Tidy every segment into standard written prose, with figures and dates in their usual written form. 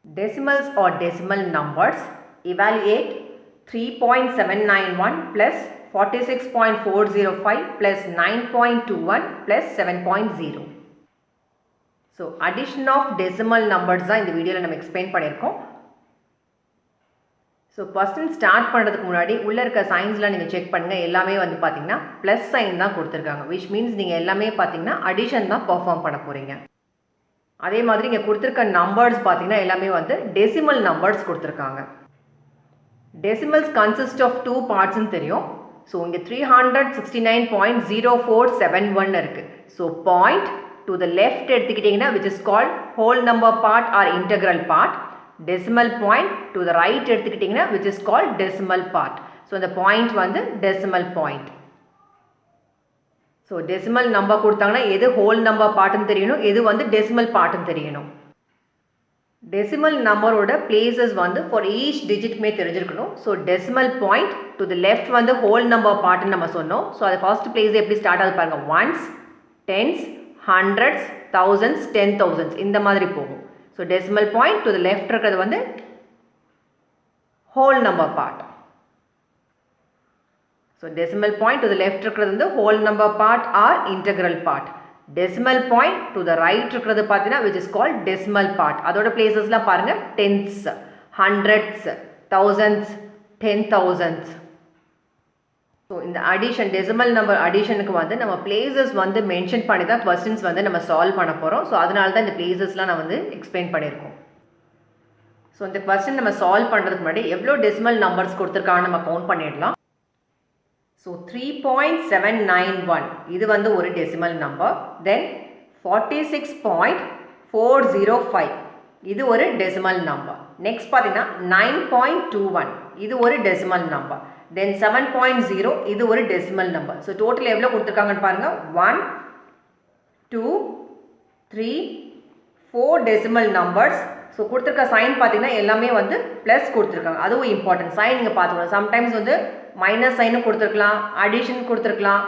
Decimals or decimal numbers. Evaluate 3.791 plus 46.405 plus 9.21 plus 7.0. So addition of decimal numbers தான் இந்த வீடியோவில் நம்ம explain பண்ணியிருக்கோம். ஸோ கொஸ்டின் ஸ்டார்ட் பண்ணுறதுக்கு முன்னாடி உள்ளே இருக்க சைன்ஸ்லாம் நீங்கள் செக் பண்ணுங்கள். எல்லாமே வந்து பார்த்தீங்கன்னா ப்ளஸ் சைன் தான் கொடுத்துருக்காங்க. விச் மீன்ஸ் நீங்கள் எல்லாமே பார்த்தீங்கன்னா அடிஷன் தான் பர்ஃபார்ம் பண்ண போகிறீங்க. அதே மாதிரி இங்கே கொடுத்துருக்க நம்பர்ஸ் பார்த்தீங்கன்னா எல்லாமே வந்து டெசிமல் நம்பர்ஸ் கொடுத்துருக்காங்க. டெசிமல்ஸ் கன்சிஸ்ட் ஆஃப் 2 பார்ட்ஸ்ன்னு தெரியும். ஸோ இங்கே 369.0471 இருக்குது. So point to the left எடுத்துக்கிட்டிங்கன்னா which is called whole number part or integral part. decimal point to the right எடுத்துக்கிட்டிங்கன்னா which is called decimal part. So இந்த point வந்து decimal point. So decimal number கொடுத்தாங்கன்னா எது whole number partன்னு தெரியணும், எது வந்து decimal partன்னு தெரியணும். decimal numberோட places வந்து for each digitமே தெரிஞ்சிருக்கணும். So decimal point to the left வந்து whole number partன்னு நம்ம சொன்னோம். So அது first place எப்படி ஸ்டார்ட் ஆகுது பாருங்க. ones, tens, hundreds, thousands, 10,000s இந்த மாதிரி போகும். So decimal point to the left இருக்கிறது வந்து whole number part. So decimal point to the left இருக்கிறது வந்து whole number part or integral part. Decimal point to the right இருக்கிறது பார்த்தீங்கன்னா which is called decimal part. அதோட placesலாம் பாருங்க tens, hundreds, thousands, 10,000s. So இந்த addition decimal number அடிஷனுக்கு வந்து நம்ம places வந்து மென்ஷன் பண்ணி தான் கொஸ்டின்ஸ் வந்து நம்ம சால்வ் பண்ண போகிறோம். ஸோ அதனால தான் இந்த பிளேசஸ்லாம் நான் வந்து எக்ஸ்பிளைன் பண்ணியிருக்கோம். ஸோ இந்த கொஸ்டின் நம்ம சால்வ் பண்ணுறதுக்கு முன்னாடி எவ்வளோ டெசிமல் நம்பர்ஸ் கொடுத்துருக்காங்கன்னு நம்ம கவுண்ட் பண்ணிடலாம். ஸோ 3.791 இது வந்து ஒரு டெசிமல் நம்பர். தென் 46.405 இது ஒரு டெசிமல் நம்பர். நெக்ஸ்ட் பார்த்தீங்கன்னா 9.21 இது ஒரு டெசிமல் நம்பர். Then 7.0 இது ஒரு டெசிமல் நம்பர். ஸோ டோட்டல் எவ்வளோ கொடுத்துருக்காங்கன்னு பாருங்கள். 1, 2, 3, 4 டெசிமல் நம்பர்ஸ். ஸோ கொடுத்துருக்க சைன் பார்த்தீங்கன்னா எல்லாமே வந்து ப்ளஸ் கொடுத்துருக்காங்க. அதுவும் இம்பார்ட்டன்ட் சைன் நீங்கள் பார்த்துக்கணும். சம்டைம்ஸ் வந்து மைனஸ் சைனும் கொடுத்துருக்கலாம், அடிஷன் கொடுத்துருக்கலாம்,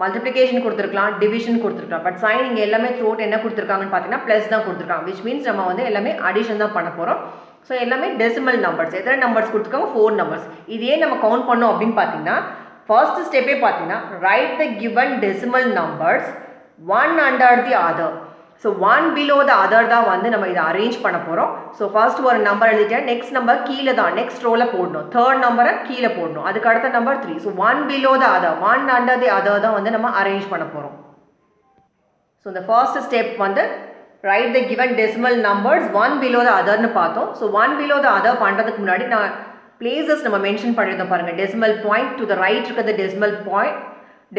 மல்டிப்ளிகேஷன் கொடுத்துருக்கலாம், டிவிஷன் கொடுத்துருக்கலாம். பட் சைன் இங்கே எல்லாமே த்ரோட் என்ன கொடுத்துருக்காங்கன்னு பார்த்தீங்கன்னா ப்ளஸ் தான் கொடுத்துருக்காங்க. விச் மீன்ஸ் நம்ம வந்து எல்லாமே அடிஷன் தான் பண்ண போகிறோம். ஸோ எல்லாமே டெசிமல் நம்பர்ஸ். எத்தனை நம்பர்ஸ் கொடுத்துருக்காங்க? 4 நம்பர்ஸ். இதே நம்ம கவுண்ட் பண்ணோம் அப்படின்னு பார்த்தீங்கன்னா ஃபர்ஸ்ட் ஸ்டெப்பே பார்த்தீங்கன்னா right the given decimal numbers one under the other. So one below the other தான் வந்து நம்ம இதை அரேஞ்ச் பண்ண போகிறோம். ஸோ ஃபர்ஸ்ட் ஒரு நம்பர் எழுதிட்டேன், நெக்ஸ்ட் நம்பர் கீழே தான் நெக்ஸ்ட் ரோவில் போடணும், தேர்ட் நம்பரை கீழே போடணும், அதுக்கு அடுத்த number 3. So one below the other, one under the other தான் வந்து நம்ம அரேஞ்ச் பண்ண போகிறோம். ஸோ இந்த ஃபர்ஸ்ட் ஸ்டெப் வந்து write the given decimal numbers one below the other னு பார்த்தோம். So one below the other பண்ணுறதுக்கு முன்னாடி நான் பிளேசஸ் நம்ம மென்ஷன் பண்ணியிருந்தோம் பாருங்கள். Decimal point to the right இருக்கிறது decimal point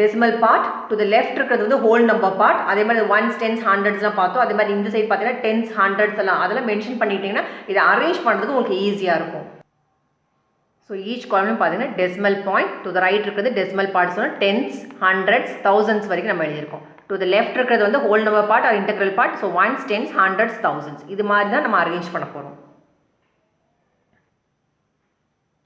decimal part, to the left இருக்கிறது வந்து ஹோல் நம்பர் பார்ட். அதே மாதிரி ஒன்ஸ், டென்ஸ், ஹண்ட்ரட்ஸ்லாம் பார்த்தோம். அதே மாதிரி இந்த சைட் பார்த்தீங்கன்னா டென்ஸ், ஹண்ட்ரட்ஸ் எல்லாம் அதெல்லாம் மென்ஷன் பண்ணிட்டீங்கன்னா இதை அரேஞ்ச் பண்ணுறதுக்கு உங்களுக்கு ஈஸியாக இருக்கும். ஸோ ஈச் காலம் பார்த்தீங்கன்னா decimal point to the right இருக்கிறது டெசிமல் பார்ட் சொன்னால் டென்ஸ், ஹண்ட்ரட்ஸ், தௌசண்ட்ஸ் வரைக்கும் நம்ம எழுதியிருக்கோம். டு த லெஃப்ட் இருக்கிறது வந்து whole number part or integral part. So ones, tens, hundreds, thousands இது மாதிரி தான் நம்ம அரேஞ்ச் பண்ண போகிறோம்.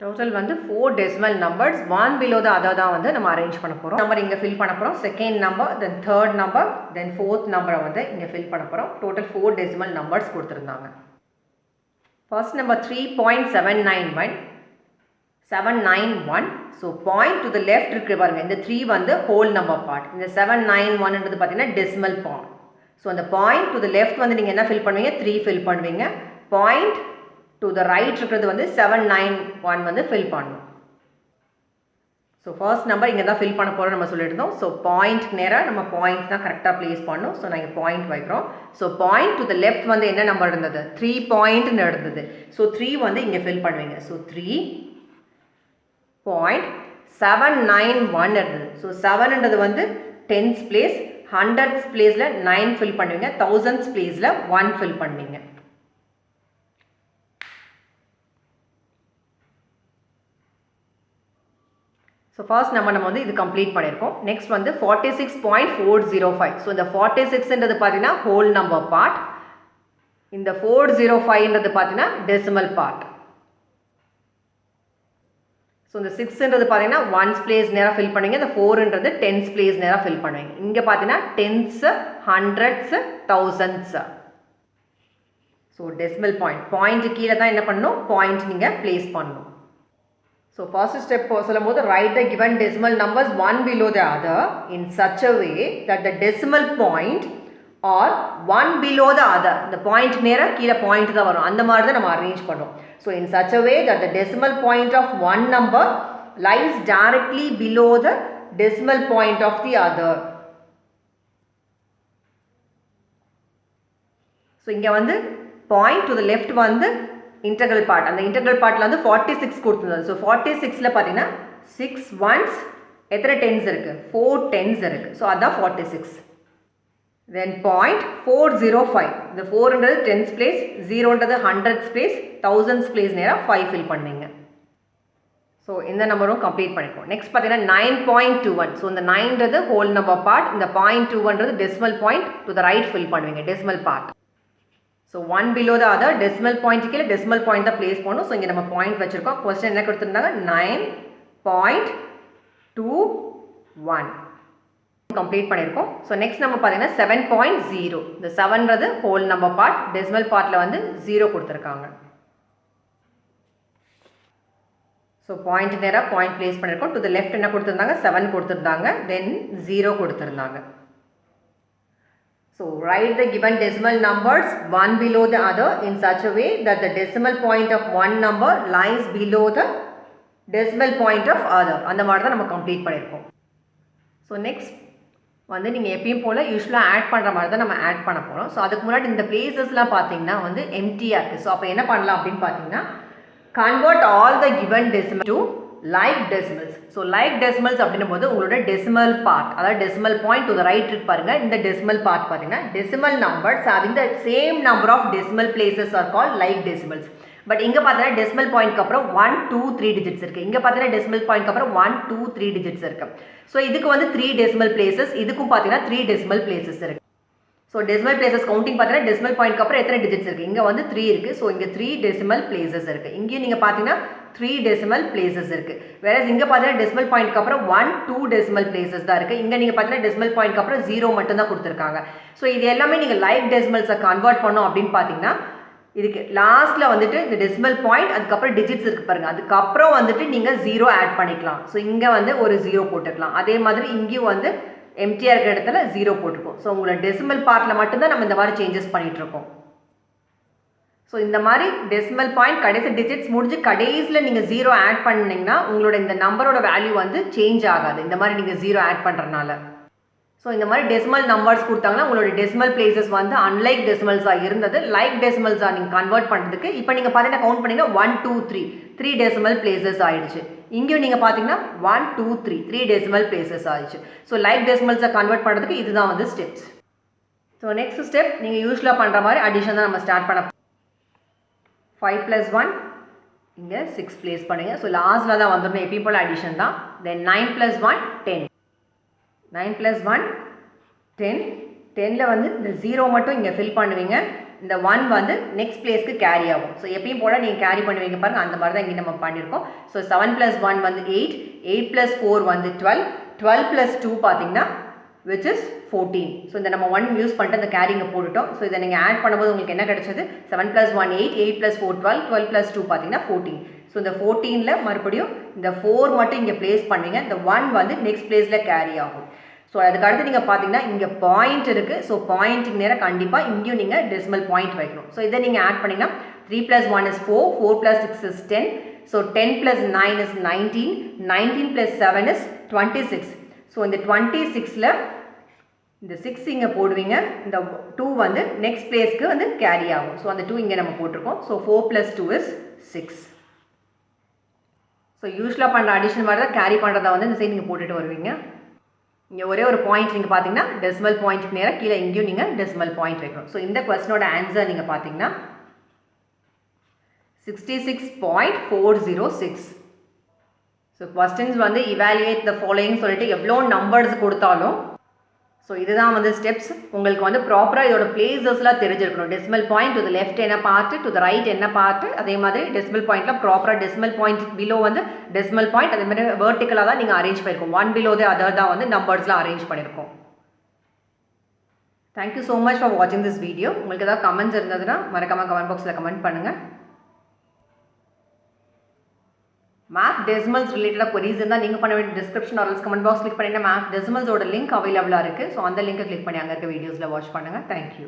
டோட்டல் வந்து 4 decimal numbers one below the other தான் வந்து நம்ம அரேஞ்ச் பண்ண போகிறோம். நம்பர் இங்கே ஃபில் பண்ண போகிறோம். Second number, then third number, தென் ஃபோர்த் நம்பரை வந்து இங்கே ஃபில் பண்ண போகிறோம். டோட்டல் 4 டெசிமல் நம்பர்ஸ் கொடுத்துருந்தாங்க. First number 3.791. So point to the left இருக்கு பாருங்க. இந்த 3 வந்து ஹோல் நம்பர் பார்ட், இந்த 791ன்றது பார்த்தீங்கன்னா டெசிமல் பார்ட். ஸோ அந்த பாயிண்ட் டு த லெஃப்ட் வந்து நீங்கள் என்ன ஃபில் பண்ணுவீங்க? 3 ஃபில் பண்ணுவீங்க. பாயிண்ட் டு த ரைட் இருக்கிறது வந்து 791 வந்து ஃபில் பண்ணணும். ஸோ ஃபர்ஸ்ட் நம்பர் இங்கே தான் ஃபில் பண்ண போகிறோம் நம்ம சொல்லியிருந்தோம். ஸோ பாயிண்ட் நேராக நம்ம பாயிண்ட் தான் கரெக்டாக ப்ளேஸ் பண்ணணும். ஸோ நான் இங்கே பாயிண்ட் வைக்கிறோம். So point to the left வந்து என்ன நம்பர் இருந்தது? 3 பாயிண்ட்னு இருந்தது. ஸோ 3 வந்து இங்கே ஃபில் பண்ணுவீங்க. ஸோ 3.791 இருந்தது. ஸோ 7ன்றது வந்து டென்ஸ் பிளேஸ், ஹண்ட்ரட்ஸ் பிளேஸில் 9 ஃபில் பண்ணுவீங்க, தௌசண்ட்ஸ் பிளேஸில் 1 ஃபில் பண்ணுவீங்க. ஸோ ஃபர்ஸ்ட் நம்ம வந்து இது கம்ப்ளீட் பண்ணியிருக்கோம். நெக்ஸ்ட் வந்து 46.405. ஸோ இந்த 46ன்றது பார்த்தீங்கன்னா ஹோல் நம்பர் பார்ட், இந்த 405ன்றது பார்த்தீங்கன்னா டெசிமல் பார்ட். ஸோ இந்த 6ன்றது பார்த்தீங்கன்னா ஒன்ஸ் பிளேஸ் நேராக ஃபில் பண்ணுவீங்க, இந்த 4ன்றது டென்ஸ் பிளேஸ் நேராக ஃபில் பண்ணுவீங்க. இங்கே பார்த்தீங்கன்னா tens, hundreds, thousands. So decimal point கீழே தான் என்ன பண்ணணும், பாயிண்ட் நீங்கள் பிளேஸ் பண்ணணும். ஸோ ஃபர்ஸ்ட் ஸ்டெப் சொல்லும் போது write the given decimal numbers one below the other in such a way that the decimal point are one below the other. இந்த point நேராக கீழே பாயிண்ட் தான் வரும், அந்த மாதிரி தான் நம்ம அரேஞ்ச் பண்ணோம். So in such a way that the decimal point of one number lies directly below the decimal point of the other. So இங்கே வந்து பாயிண்ட் டு த லெஃப்ட் வந்து இன்டெக்ரல் பார்ட், அந்த இன்டெக்ரல் பார்ட்டில் வந்து 46 கொடுத்துருந்தது. ஸோ 46ல் பார்த்தீங்கன்னா 6 ones எத்தனை tense இருக்குது, 4 10s இருக்குது. ஸோ அதுதான் 46. தென் பாயிண்ட் 405, இந்த 4ன்றது 10s பிளேஸ், 0ன்றது 100s பிளேஸ், 1000s பிளேஸ் நேராக 5 ஃபில் பண்ணுவீங்க. ஸோ இந்த நம்பரும் கம்ப்ளீட் பண்ணிப்போம். நெக்ஸ்ட் பார்த்தீங்கன்னா 9.21. ஸோ இந்த 9ன்றது ஹோல் நம்பர் பார்ட், இந்த 0.21ன்றது decimal point to the right fill பண்ணுவீங்க, decimal part. So one below the other decimal point கீழே டெசிமல் பாயிண்ட் தான் பிளேஸ் பண்ணணும். ஸோ இங்கே நம்ம பாயிண்ட் வச்சுருக்கோம். கொஸ்டின் என்ன கொடுத்துருந்தாங்க, 9.21 கம்ப்ளீட் பண்ணியிருக்கோம். ஸோ நெக்ஸ்ட் நம்ம பார்த்தீங்கன்னா 7.0. இந்த 7ன்றது ஹோல் நம்பர் பார்ட், டெசிமல் பார்ட்டில் வந்து 0 கொடுத்துருக்காங்க. ஸோ பாயிண்ட் நேராக பாயிண்ட் பிளேஸ் பண்ணியிருக்கோம். டு த லெஃப்ட் என்ன கொடுத்துருந்தாங்க, 7 கொடுத்துருந்தாங்க, தென் 0 கொடுத்துருந்தாங்க. So write the given decimal numbers one below the other in such a way that the decimal point of one number lies below the decimal point of other. அந்த மாதிரி தான் நம்ம complete பண்ணியிருக்கோம். So next வந்து நீங்கள் எப்பயும் போல் யூஸ்வலாக add பண்ணுற மாதிரி தான் நம்ம ஆட் பண்ண போகிறோம். ஸோ அதுக்கு முன்னாடி இந்த பிளேசஸ்லாம் பார்த்தீங்கன்னா வந்து எம்டியாக இருக்குது. ஸோ அப்போ என்ன பண்ணலாம் அப்படின்னு பார்த்தீங்கன்னா, convert all the given decimal to like decimals. So like decimals அப்படின்னும் போது உங்களோட டெசிமல் பார்ட், அதாவது decimal point to the right இருக்கு பாருங்க. இந்த டெசிமல் பார்ட் பார்த்தீங்கன்னா decimal numbers having the same number of decimal places are called like decimals. But இங்கே பார்த்தீங்கன்னா டெசிமல் பாயிண்ட்க்கு அப்புறம் 1 2 3 டிஜிட்ஸ் இருக்குது. இங்கே பார்த்தீங்கன்னா டெசிமல் பாயிண்ட்க்கு அப்புறம் 1 2 3 டிஜிட்ஸ் இருக்குது. ஸோ இதுக்கு வந்து 3 டெசிமல் பிளேசஸ், இதுக்கும் பார்த்தீங்கன்னா 3 டெசிமல் பிளேசஸ் இருக்குது. ஸோ டெசிமல் பிளேசஸ் கவுண்டிங் பார்த்தீங்கன்னா டெசிமல் பாயிண்ட்க்கு அப்புறம் எத்தனை டிஜிட்ஸ் இருக்குது, இங்கே வந்து 3 இருக்குது. ஸோ இங்கே 3 டெசிமல் பிளேசஸ் இருக்குது. இங்கேயும் நீங்கள் பார்த்தீங்கன்னா 3 டெசிமல் பிளேசஸ் இருக்குது. வேற இங்கே பார்த்தீங்கன்னா டெசிமல் பாயிண்ட்க்கு அப்புறம் 1 2 டெசிமல் பிளேசஸ் தான் இருக்குது. இங்கே நீங்கள் பார்த்தீங்கன்னா டெசிமல் பாயிண்ட்க்கு அப்புறம் 0 மட்டும் தான் கொடுத்துருக்காங்க. ஸோ இது எல்லாமே நீங்கள் லைக் டெசிமல்ஸை கன்வெர்ட் பண்ணோம் அப்படின்னு பார்த்தீங்கன்னா, இதுக்கு லாஸ்ட்டில் வந்துட்டு இந்த டெசிமல் பாயிண்ட், அதுக்கப்புறம் டிஜிட்ஸ் இருக்குது பாருங்கள், அதுக்கப்புறம் வந்துட்டு நீங்கள் 0 ஆட் பண்ணிக்கலாம். ஸோ இங்கே வந்து ஒரு 0 போட்டுக்கலாம். அதே மாதிரி இங்கேயும் வந்து எம்டிஆர் இருக்கிற இடத்துல 0 போட்டிருக்கோம். ஸோ உங்களோட டெசிமல் பார்ட்டில் மட்டும்தான் நம்ம இந்த மாதிரி சேஞ்சஸ் பண்ணிகிட்ருக்கோம். ஸோ இந்த மாதிரி டெசிமல் பாயிண்ட் கடைசி டிஜிட்ஸ் முடிஞ்சு கடைசியில் நீங்கள் 0 ஆட் பண்ணிங்கன்னா உங்களோட இந்த நம்பரோட வேல்யூ வந்து சேஞ்ச் ஆகாது, இந்த மாதிரி நீங்கள் 0 ஆட் பண்ணுறதுனால. ஸோ இந்த மாதிரி டெசிமல் நம்பர்ஸ் கொடுத்தாங்கன்னா உங்களோட டெசிமல் பிளேசஸ் வந்து அன்லைக் டெசிமல்ஸாக இருந்தது லைக் டெசிமல்ஸாக நீங்கள் கன்வெர்ட் பண்ணுறதுக்கு இப்போ நீங்கள் பார்த்தீங்கன்னா கவுண்ட் பண்ணிங்கன்னா 1 2 3 டெசிமல் பிளேசஸ் ஆயிடுச்சு. இங்கேயும் நீங்கள் பார்த்தீங்கன்னா 1 2 3 டெசிமல் பிளேசஸ் ஆயிடுச்சு. ஸோ லைக் டெசிமல்ஸை கன்வெர்ட் பண்ணுறதுக்கு இதுதான் வந்து ஸ்டெப்ஸ். ஸோ நெக்ஸ்ட் ஸ்டெப் நீங்கள் யூஸ்வலாக பண்ணுற மாதிரி அடிஷன் தான் நம்ம ஸ்டார்ட் பண்ண. 5 + 1 இங்கே 6 பிளேஸ் பண்ணுங்க. ஸோ லாஸ்ட்டில் தான் வந்துடணும், எப்பயும் போல் அடிஷன் தான். தென் 9 + 1 10, 9 + 1 10, 10ல் வந்து இந்த 0 மட்டும் இங்கே ஃபில் பண்ணுவீங்க. இந்த 1 வந்து நெக்ஸ்ட் பிளேஸ்க்கு கேரி ஆகும். ஸோ எப்பயும் போல் நீங்கள் கேரி பண்ணுவீங்க பாருங்கள், அந்த மாதிரி தான் இங்கே நம்ம பண்ணியிருக்கோம். ஸோ 7 + 1 வந்து 8, 8 + 4 வந்து 12, 12 + 2 பார்த்தீங்கன்னா which is 14. ஸோ இந்த நம்ம 1 யூஸ் பண்ணிட்டு அந்த கேரிங்கை போட்டுட்டோம். ஸோ இதை நீங்கள் ஆட் பண்ணும்போது உங்களுக்கு என்ன கிடைச்சது, 7 + 1 8, 8 + 4 12, 12 + 2 பார்த்தீங்கன்னா 14. ஸோ இந்த 14ல் மறுபடியும் இந்த 4 மட்டும் இங்கே பிளேஸ் பண்ணுவீங்க. இந்த 1 வந்து நெக்ஸ்ட் பிளேஸில் கேரி ஆகும். ஸோ அதுக்கு அடுத்து நீங்கள் பார்த்தீங்கன்னா இங்கே பாயிண்ட் இருக்குது. ஸோ பாயிண்ட்டுக்கு நேரம் கண்டிப்பாக இங்கேயும் நீங்கள் டெசிமல் பாயிண்ட் வைக்கணும். ஸோ இதை நீங்கள் ஆட் பண்ணிங்கன்னா 3 + 1 is 4, 4 + 6 is 10, so 10 + 9 is 19, 19 + 7 is 26. So இந்த 26ல் இந்த 6 இங்கே போடுவீங்க, இந்த 2 வந்து நெக்ஸ்ட் பிளேஸ்க்கு வந்து கேரி ஆகும். ஸோ அந்த 2 இங்கே நம்ம போட்டிருக்கோம். So 4 + 2 is 6. ஸோ யூஸ்வலாக பண்ணுற அடிஷன் மாதிரி தான் கேரி பண்ணுறதா வந்து இந்த சைடு நீங்கள் போட்டுட்டு வருவீங்க. இங்கே ஒரே ஒரு பாயிண்ட் நீங்கள் பார்த்தீங்கன்னா டெசிமல் பாயிண்ட்டுக்கு நேராக கீழே எங்கேயும் நீங்கள் டெசிமல் பாயிண்ட் வைக்கணும். ஸோ இந்த கொஸ்டினோட ஆன்சர் நீங்கள் பார்த்தீங்கன்னா 66.406. ஸோ கொஸ்டின்ஸ் வந்து இவாலுவேட் த ஃபாலோயிங் சொல்லிட்டு எவ்வளோ நம்பர்ஸ் கொடுத்தாலும், ஸோ இதுதான் வந்து ஸ்டெப்ஸ். உங்களுக்கு வந்து ப்ராப்பராக இதோட பிளேசஸ்லாம் தெரிஞ்சிருக்கணும். Decimal point to the left என்ன பார்ட்டு, டு த ரைட் என்ன பார்ட்டு, அதே மாதிரி டெசிமல் பாயிண்ட்லாம் ப்ராப்பராக டெசிமல் பாயிண்ட் பிலோ வந்து டெசிமல் பாயிண்ட், அதே மாதிரி வெர்டிக்கலாக தான் நீங்கள் அரேஞ்ச் பண்ணியிருக்கோம். 1 below the other தான் வந்து நம்பர்ஸ்லாம் அரேஞ்ச் பண்ணியிருக்கோம். தேங்க்யூ ஸோ மச் ஃபார் வாட்சிங் திஸ் வீடியோ. உங்களுக்கு ஏதாவது கமெண்ட்ஸ் இருந்ததுன்னா மறக்காமல் கமெண்ட் பாக்ஸில் கமெண்ட் பண்ணுங்கள். மேத் டெசிமல்ஸ் ரிலேட்டடாக queries இருந்தால் நீங்கள் பண்ண வேண்டிய description R comment box click பண்ணிங்கன்னா மேத் டெசிமல்ஸோட லிங்க் அவைலபிளாக இருக்குது. ஸோ அந்த லிங்கை கிளிக் பண்ணி அங்கே இருக்க வீடியோஸில் வாட்ச் பண்ணுங்கள். தேங்க்யூ.